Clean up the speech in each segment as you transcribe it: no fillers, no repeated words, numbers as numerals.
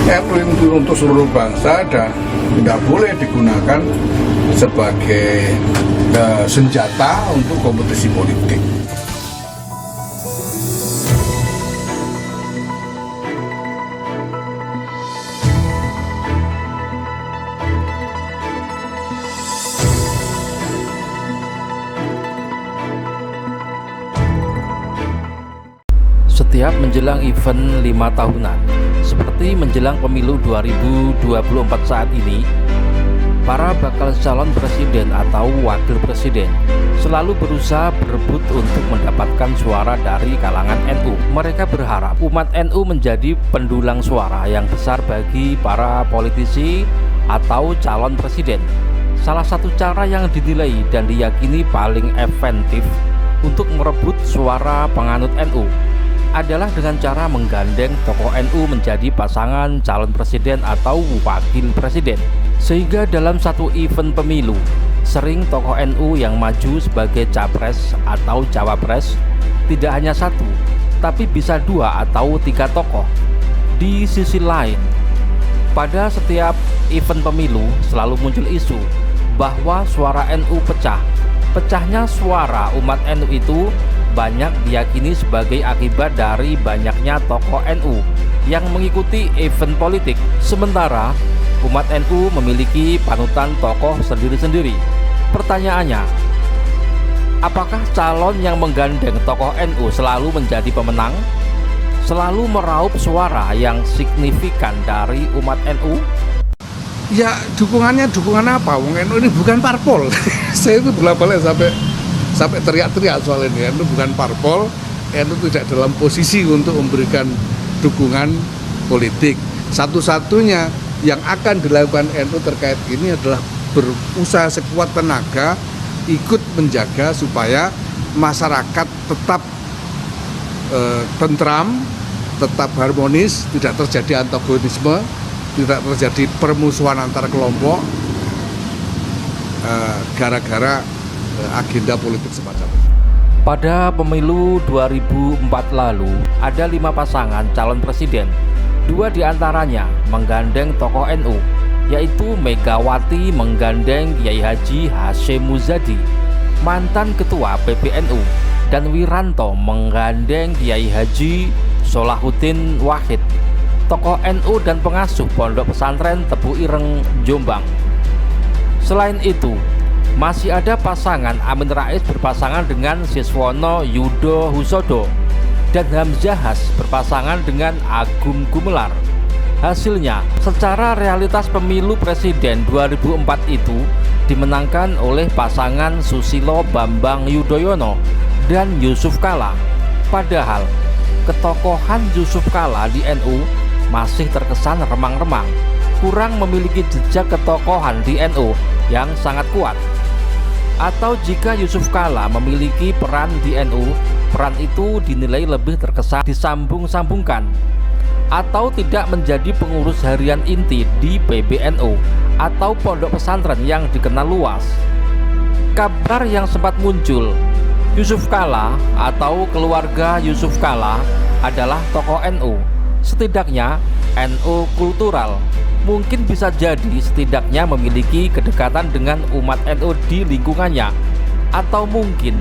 NU itu untuk seluruh bangsa dan tidak boleh digunakan sebagai senjata untuk kompetisi politik. Setiap menjelang event 5 tahunan, seperti menjelang pemilu 2024 saat ini, para bakal calon presiden atau wakil presiden selalu berusaha berebut untuk mendapatkan suara dari kalangan NU. Mereka berharap umat NU menjadi pendulang suara yang besar bagi para politisi atau calon presiden. Salah satu cara yang dinilai dan diyakini paling efektif untuk merebut suara penganut NU adalah dengan cara menggandeng tokoh NU menjadi pasangan calon presiden atau wakil presiden. Sehingga dalam satu event pemilu, sering tokoh NU yang maju sebagai capres atau cawapres tidak hanya satu, tapi bisa 2 atau 3 tokoh. Di sisi lain, pada setiap event pemilu selalu muncul isu bahwa suara NU pecah. Pecahnya suara umat NU itu banyak diyakini sebagai akibat dari banyaknya tokoh NU yang mengikuti event politik, sementara umat NU memiliki panutan tokoh sendiri-sendiri. Pertanyaannya, apakah calon yang menggandeng tokoh NU selalu menjadi pemenang? Selalu meraup suara yang signifikan dari umat NU? Ya dukungan apa? Wong NU ini bukan parpol. Saya itu bolak-balik sampai teriak-teriak soal ini. NU bukan parpol, NU tidak dalam posisi untuk memberikan dukungan politik. Satu-satunya yang akan dilakukan NU terkait ini adalah berusaha sekuat tenaga ikut menjaga supaya masyarakat tetap tentram, tetap harmonis, tidak terjadi antagonisme, tidak terjadi permusuhan antar kelompok gara-gara agenda politik semacam itu. Pada pemilu 2004 lalu, ada 5 pasangan calon presiden. 2 diantaranya menggandeng tokoh NU, yaitu Megawati menggandeng Kiai Haji Hashim Muzadi, mantan ketua PBNU, dan Wiranto menggandeng Kiai Haji Solahuddin Wahid, tokoh NU dan pengasuh Pondok Pesantren Tebu Ireng, Jombang. Selain itu, masih ada pasangan Amin Rais berpasangan dengan Siswono Yudo Husodo dan Hamzah Has berpasangan dengan Agung Gumelar. Hasilnya, secara realitas pemilu presiden 2004 itu dimenangkan oleh pasangan Susilo Bambang Yudhoyono dan Yusuf Kala. Padahal ketokohan Yusuf Kala di NU masih terkesan remang-remang, kurang memiliki jejak ketokohan di NU yang sangat kuat. Atau jika Yusuf Kala memiliki peran di NU, peran itu dinilai lebih terkesan disambung-sambungkan, atau tidak menjadi pengurus harian inti di PBNU atau pondok pesantren yang dikenal luas. Kabar yang sempat muncul, Yusuf Kala atau keluarga Yusuf Kala adalah tokoh NU, setidaknya NU kultural. Mungkin bisa jadi setidaknya memiliki kedekatan dengan umat NU di lingkungannya, atau mungkin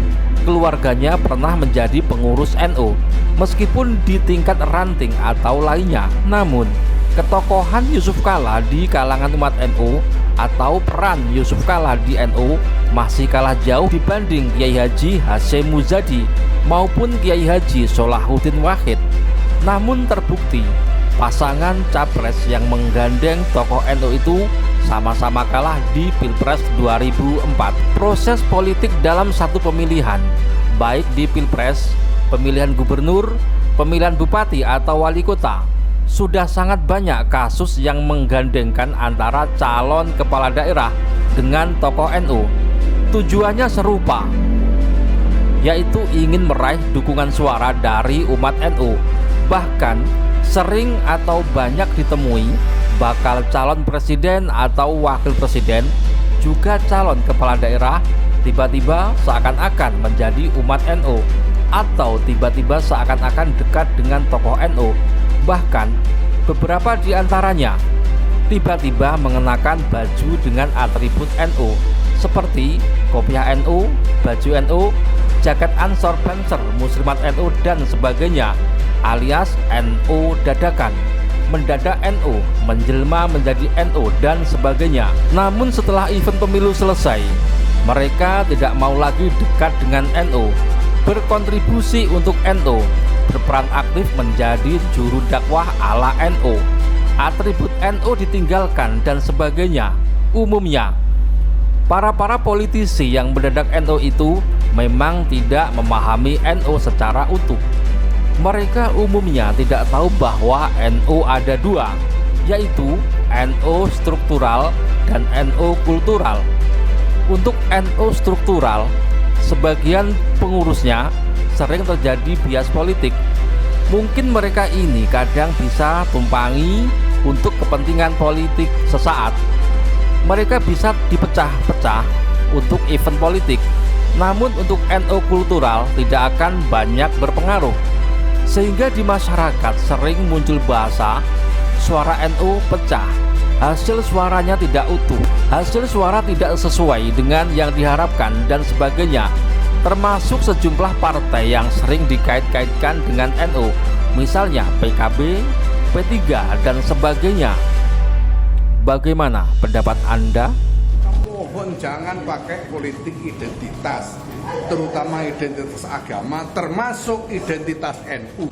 keluarganya pernah menjadi pengurus NU meskipun di tingkat ranting atau lainnya. Namun ketokohan Yusuf Kala di kalangan umat NU atau peran Yusuf Kala di NU masih kalah jauh dibanding Kiai Haji Hashim Muzadi maupun Kiai Haji Solahuddin Wahid. Namun terbukti pasangan capres yang menggandeng tokoh NU itu sama-sama kalah di Pilpres 2004. Proses politik dalam satu pemilihan, baik di Pilpres, pemilihan gubernur, pemilihan bupati atau wali kota, sudah sangat banyak kasus yang menggandengkan antara calon kepala daerah dengan tokoh NU. Tujuannya serupa, yaitu ingin meraih dukungan suara dari umat NU. Bahkan sering atau banyak ditemui bakal calon presiden atau wakil presiden, juga calon kepala daerah, tiba-tiba seakan-akan menjadi umat NU, atau tiba-tiba seakan-akan dekat dengan tokoh NU. Bahkan Beberapa di antaranya tiba-tiba mengenakan baju dengan atribut NU seperti kopiah NU, baju NU, jaket Ansor Banser Muslimat NU dan sebagainya, alias NU dadakan, mendadak NU, menjelma menjadi NU dan sebagainya. Namun setelah event pemilu selesai, mereka tidak mau lagi dekat dengan NU, berkontribusi untuk NU, berperan aktif menjadi juru dakwah ala NU, atribut NU ditinggalkan dan sebagainya. Umumnya para politisi yang mendadak NU itu memang tidak memahami NU secara utuh. Mereka umumnya tidak tahu bahwa NU ada dua, yaitu NU struktural dan NU kultural. Untuk NU struktural, sebagian pengurusnya sering terjadi bias politik. Mungkin mereka ini kadang bisa tumpangi untuk kepentingan politik sesaat. Mereka bisa dipecah-pecah untuk event politik. Namun untuk NU kultural tidak akan banyak berpengaruh. Sehingga di masyarakat sering muncul bahasa suara NU pecah. Hasil suaranya tidak utuh, hasil suara tidak sesuai dengan yang diharapkan dan sebagainya. Termasuk sejumlah partai yang sering dikait-kaitkan dengan NU, misalnya PKB, P3 dan sebagainya. Bagaimana pendapat Anda? Mohon jangan pakai politik identitas, terutama identitas agama, termasuk identitas NU.